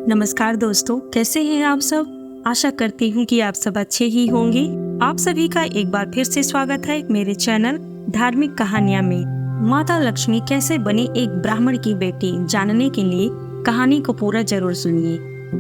नमस्कार दोस्तों, कैसे हैं आप सब। आशा करती हूँ कि आप सब अच्छे ही होंगे। आप सभी का एक बार फिर से स्वागत है मेरे चैनल धार्मिक कहानियाँ में। माता लक्ष्मी कैसे बनी एक ब्राह्मण की बेटी, जानने के लिए कहानी को पूरा जरूर सुनिए।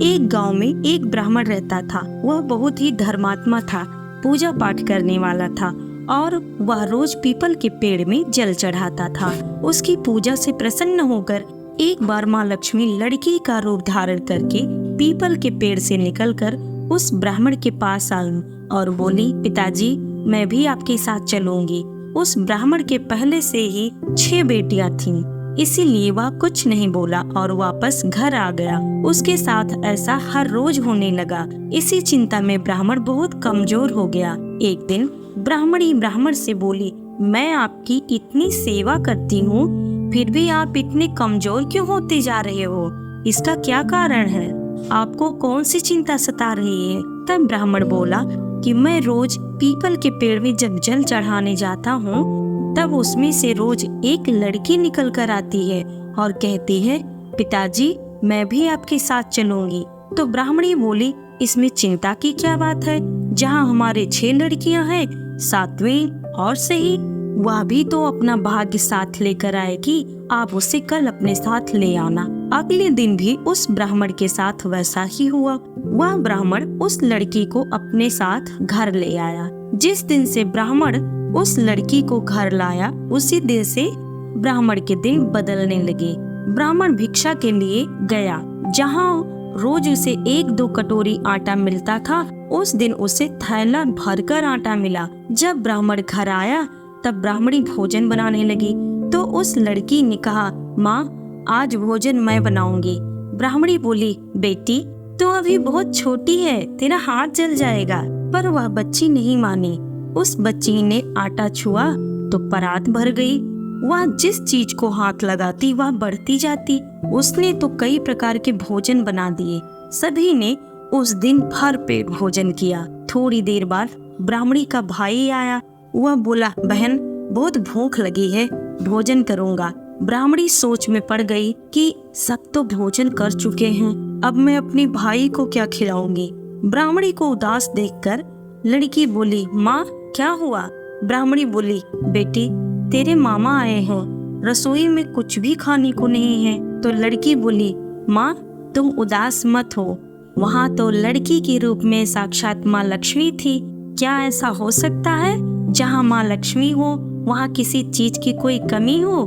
एक गांव में एक ब्राह्मण रहता था। वह बहुत ही धर्मात्मा था, पूजा पाठ करने वाला था और वह रोज पीपल के पेड़ में जल चढ़ाता था। उसकी पूजा से प्रसन्न होकर एक बार माँ लक्ष्मी लड़की का रूप धारण करके पीपल के पेड़ से निकलकर उस ब्राह्मण के पास आई और बोली, पिताजी मैं भी आपके साथ चलूंगी। उस ब्राह्मण के पहले से ही 6 बेटियां थीं, इसीलिए वह कुछ नहीं बोला और वापस घर आ गया। उसके साथ ऐसा हर रोज होने लगा। इसी चिंता में ब्राह्मण बहुत कमजोर हो गया। एक दिन ब्राह्मणी ब्राह्मण से बोली, मैं आपकी इतनी सेवा करती हूँ, फिर भी आप इतने कमजोर क्यों होते जा रहे हो? इसका क्या कारण है? आपको कौन सी चिंता सता रही है? तब ब्राह्मण बोला कि मैं रोज पीपल के पेड़ में जब जल चढ़ाने जाता हूँ, तब उसमें से रोज एक लड़की निकल कर आती है और कहती है, पिताजी मैं भी आपके साथ चलूंगी। तो ब्राह्मणी बोली, इसमें चिंता की क्या बात है? जहाँ हमारे 6 लड़कियां हैं, 7वीं और सही, वह भी तो अपना भाग्य साथ लेकर आएगी। आप उसे कल अपने साथ ले आना। अगले दिन भी उस ब्राह्मण के साथ वैसा ही हुआ। वह ब्राह्मण उस लड़की को अपने साथ घर ले आया। जिस दिन से ब्राह्मण उस लड़की को घर लाया, उसी दिन से ब्राह्मण के दिन बदलने लगे। ब्राह्मण भिक्षा के लिए गया। जहाँ रोज उसे 1-2 कटोरी आटा मिलता था, उस दिन उसे थैला भरकर आटा मिला। जब ब्राह्मण घर आया तब ब्राह्मणी भोजन बनाने लगी तो उस लड़की ने कहा, माँ आज भोजन मैं बनाऊंगी। ब्राह्मणी बोली, बेटी तू अभी बहुत छोटी है, तेरा हाथ जल जाएगा। पर वह बच्ची नहीं मानी। उस बच्ची ने आटा छुआ तो परात भर गई। वह जिस चीज को हाथ लगाती वह बढ़ती जाती। उसने तो कई प्रकार के भोजन बना दिए। सभी ने उस दिन भर पेट भोजन किया। थोड़ी देर बाद ब्राह्मणी का भाई आया। वह बोला, बहन बहुत भूख लगी है, भोजन करूंगा। ब्राह्मणी सोच में पड़ गई कि सब तो भोजन कर चुके हैं, अब मैं अपने भाई को क्या खिलाऊंगी। ब्राह्मणी को उदास देखकर लड़की बोली, माँ क्या हुआ? ब्राह्मणी बोली, बेटी तेरे मामा आए हैं, रसोई में कुछ भी खाने को नहीं है। तो लड़की बोली, माँ तुम उदास मत हो, वहाँ तो लड़की के रूप में साक्षात माँ लक्ष्मी थी। क्या ऐसा हो सकता है जहाँ माँ लक्ष्मी हो वहाँ किसी चीज की कोई कमी हो?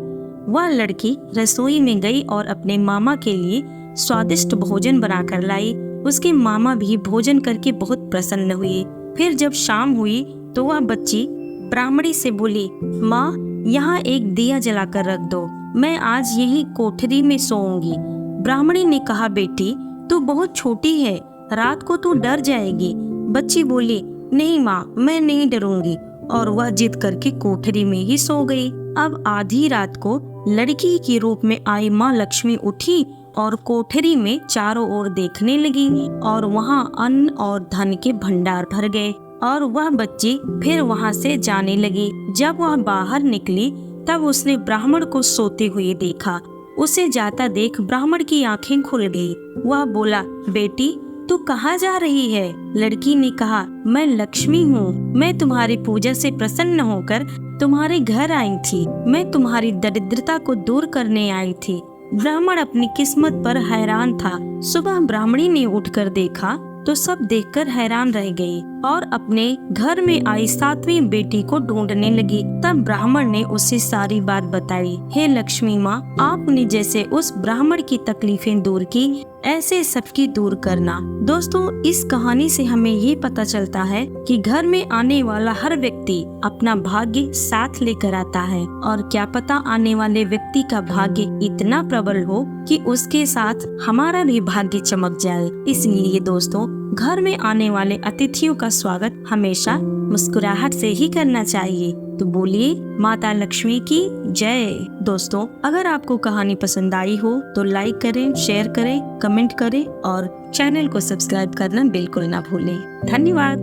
वह लड़की रसोई में गई और अपने मामा के लिए स्वादिष्ट भोजन बनाकर लाई। उसके मामा भी भोजन करके बहुत प्रसन्न हुए। फिर जब शाम हुई तो वह बच्ची ब्राह्मणी से बोली, माँ यहाँ एक दिया जलाकर रख दो, मैं आज यही कोठरी में सोऊंगी। ब्राह्मणी ने कहा, बेटी तू बहुत छोटी है, रात को तू डर जाएगी। बच्ची बोली, नहीं माँ मैं नहीं डरूंगी, और वह जिद करके कोठरी में ही सो गई। अब आधी रात को लड़की के रूप में आई माँ लक्ष्मी उठी और कोठरी में चारों ओर देखने लगी और वहाँ अन्न और धन के भंडार भर गए और वह बच्ची फिर वहाँ से जाने लगी। जब वह बाहर निकली तब उसने ब्राह्मण को सोते हुए देखा। उसे जाता देख ब्राह्मण की आंखें खुल गई। वह बोला, बेटी तू कहाँ जा रही है? लड़की ने कहा, मैं लक्ष्मी हूँ, मैं तुम्हारी पूजा से प्रसन्न होकर तुम्हारे घर आई थी। मैं तुम्हारी दरिद्रता को दूर करने आई थी। ब्राह्मण अपनी किस्मत पर हैरान था। सुबह ब्राह्मणी ने उठकर देखा तो सब देखकर हैरान रह गई और अपने घर में आई 7वीं बेटी को ढूंढने लगी। तब ब्राह्मण ने उसे सारी बात बताई। हे लक्ष्मी माँ, आपने जैसे उस ब्राह्मण की तकलीफें दूर की, ऐसे सबकी दूर करना। दोस्तों, इस कहानी से हमें ये पता चलता है कि घर में आने वाला हर व्यक्ति अपना भाग्य साथ लेकर आता है और क्या पता आने वाले व्यक्ति का भाग्य इतना प्रबल हो कि उसके साथ हमारा भी भाग्य चमक जाए। इसलिए दोस्तों, घर में आने वाले अतिथियों का स्वागत हमेशा मुस्कुराहट से ही करना चाहिए। तो बोलिए माता लक्ष्मी की जय। दोस्तों, अगर आपको कहानी पसंद आई हो तो लाइक करें, शेयर करें, कमेंट करें और चैनल को सब्सक्राइब करना बिल्कुल ना भूलें। धन्यवाद।